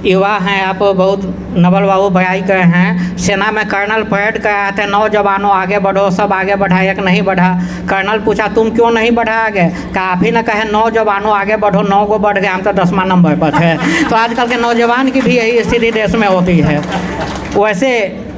युवा हैं आप, बहुत नवल बाबू भाई कहे हैं, सेना में कर्नल परेड कराए थे, नौजवानों आगे बढ़ो, सब आगे बढ़ा, एक नहीं बढ़ा। कर्नल पूछा तुम क्यों नहीं बढ़ा आगे, कहा आप ही ना कहे नौजवानों आगे बढ़ो, 9 को बढ़ गए, हम तो 10वां नंबर पर थे। तो आजकल के नौजवान की भी यही स्थिति देश में होती है। वैसे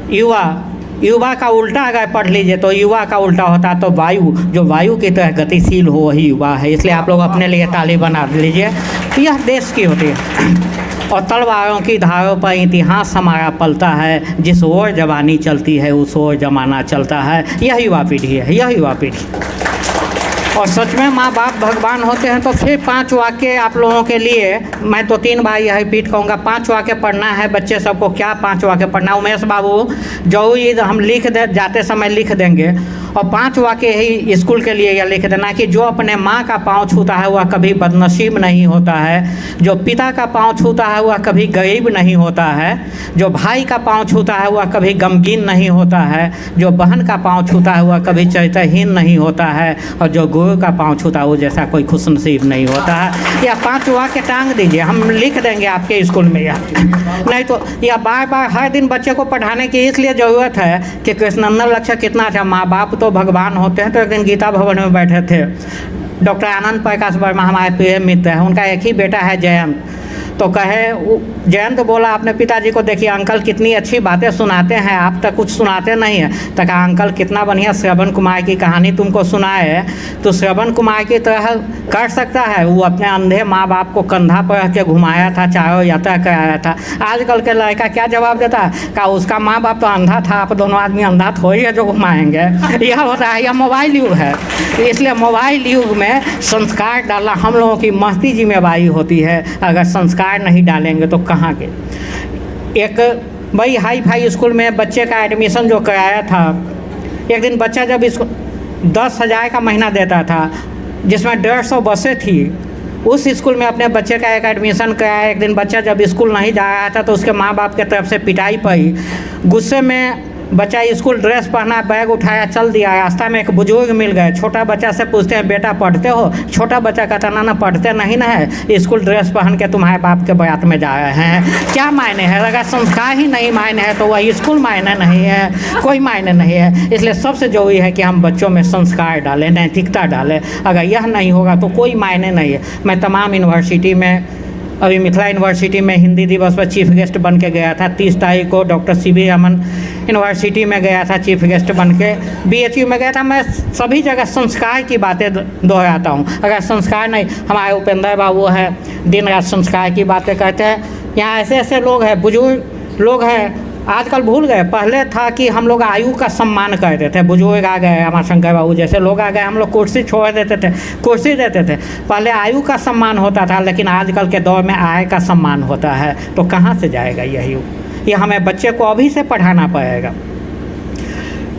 युवा का उल्टा अगर पढ़ लीजिए तो युवा का उल्टा होता है तो वायु, जो वायु की तरह गतिशील हो वही युवा है। इसलिए आप लोग अपने लिए ताली बना लीजिए। यह देश की होती है और तलवारों की धारों पर इतिहास हमारा पलता है, जिस ओर जवानी चलती है उस ओर जमाना चलता है। यह युवा पीढ़ी है, यह युवा पीढ़ी। और सच में माँ बाप भगवान होते हैं। तो फिर 5 वाक्य आप लोगों के लिए, मैं तो 3 बार यह रिपीट कहूँगा, 5 वाक्य पढ़ना है बच्चे सबको। क्या 5 वाक्य पढ़ना? उमेश बाबू जो ये हम जाते समय लिख देंगे, और 5 वाक्य ही स्कूल के लिए यह लिख देना कि जो अपने माँ का पाँव छूता है वह कभी बदनसीब नहीं होता है, जो पिता का पाँव छूता है वह कभी गरीब नहीं होता है, जो भाई का पाँव छूता है वह कभी गमगीन नहीं होता है, जो बहन का पाँव छूता है वह कभी चरित्रहीन नहीं होता है, और जो गुरु का पाँव छूता है वो जैसा कोई खुशनसीब नहीं होता है। यह 5 वाक्य टांग दीजिए, हम लिख देंगे आपके स्कूल में। यह नहीं तो यह बार बार हर दिन बच्चे को पढ़ाने की इसलिए ज़रूरत है कि कृष्णनंदन लक्ष्य कितना अच्छा। माँ बाप तो भगवान होते हैं। तो एक दिन गीता भवन में बैठे थे, डॉक्टर आनंद प्रकाश वर्मा हमारे प्रिय मित्र हैं, उनका एक ही बेटा है जयंत। तो कहे जयंत बोला अपने पिताजी को, देखिए अंकल कितनी अच्छी बातें सुनाते हैं, आप तक कुछ सुनाते नहीं हैं। तो कहा अंकल कितना बढ़िया श्रवण कुमार की कहानी तुमको सुनाए, तो श्रवण कुमार की तरह कर सकता है। वो अपने अंधे माँ बाप को कंधा पर रख के घुमाया था, चारों यात्रा कराया था। आजकल के लड़का क्या जवाब देता है? कहा उसका माँ बाप तो अंधा था, आप दोनों आदमी अंधा थोड़ी है जो घुमाएंगे। यह होता है, यह मोबाइल युग है। इसलिए मोबाइल युग में संस्कार डालना हम लोगों की महती जिम्मेवारी होती है। अगर संस्कार नहीं डालेंगे तो कहाँ के। एक भाई हाई फाई स्कूल में बच्चे का एडमिशन जो कराया था, एक दिन बच्चा जब इसको 10,000 का महीना देता था, जिसमें 150 बसें थी, उस स्कूल में अपने बच्चे का एक एडमिशन कराया। एक दिन बच्चा जब स्कूल नहीं जा रहा था तो उसके माँ बाप के तरफ से पिटाई पड़ी। गुस्से में बच्चा स्कूल ड्रेस पहना, बैग उठाया, चल दिया। रास्ता में एक बुजुर्ग मिल गए, छोटा बच्चा से पूछते हैं बेटा पढ़ते हो? छोटा बच्चा कहता ना पढ़ते नहीं ना है, स्कूल ड्रेस पहन के तुम्हारे बाप के बारात में जा रहे हैं। क्या मायने है? अगर संस्कार ही नहीं मायने है तो वह स्कूल मायने नहीं है, कोई मायने नहीं है। इसलिए सबसे जरूरी है कि हम बच्चों में संस्कार डालें, नैतिकता डालें। अगर यह नहीं होगा तो कोई मायने नहीं है। मैं तमाम यूनिवर्सिटी में, अभी मिथिला यूनिवर्सिटी में हिंदी दिवस पर चीफ गेस्ट बन के गया था। 30 तारीख को डॉक्टर CB रमन यूनिवर्सिटी में गया था चीफ गेस्ट बन के। BHU में गया था। मैं सभी जगह संस्कार की बातें दोहराता हूँ। अगर संस्कार नहीं, हमारे उपेंद्र बाबू है, दिन रात संस्कार की बातें कहते हैं। यहाँ ऐसे ऐसे लोग हैं, बुजुर्ग लोग हैं, आजकल भूल गए। पहले था कि हम लोग आयु का सम्मान करते थे, बुजुर्ग आ गए, हमारे शंकर बाबू जैसे लोग आ गए, हम लोग कुर्सी छोड़ देते थे, कुर्सी देते थे। पहले आयु का सम्मान होता था, लेकिन आजकल के दौर में आय का सम्मान होता है। तो कहाँ से जाएगा यह युग? ये हमें बच्चे को अभी से पढ़ाना पड़ेगा।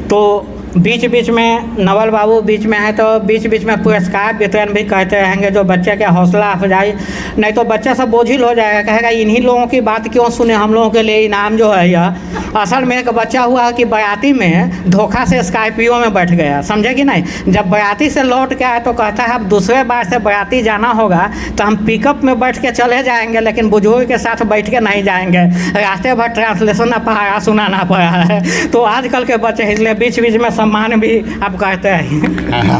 तो बीच बीच में नवल बाबू बीच में है तो बीच बीच में पुरस्कार वितरण भी करते रहेंगे, जो बच्चे के हौसला अफजाई। नहीं तो बच्चा सब बोझिल हो जाएगा, कहेगा इन्हीं लोगों की बात क्यों सुने, हम लोगों के लिए इनाम जो है यह। असल में एक बच्चा हुआ कि बराती में धोखा से स्कॉर्पियो में बैठ गया, समझे कि नहीं। जब बराती से लौट के आए तो कहता है अब दूसरे बार से बराती जाना होगा तो हम पिकअप में बैठ के चले जाएंगे, लेकिन बुजुर्ग के साथ बैठ के नहीं जाएंगे। रास्ते भर ट्रांसलेशन पहाड़ा सुनाना पड़ा है। तो आजकल के बच्चे इसलिए बीच बीच में सम्मान भी आप कहते हैं।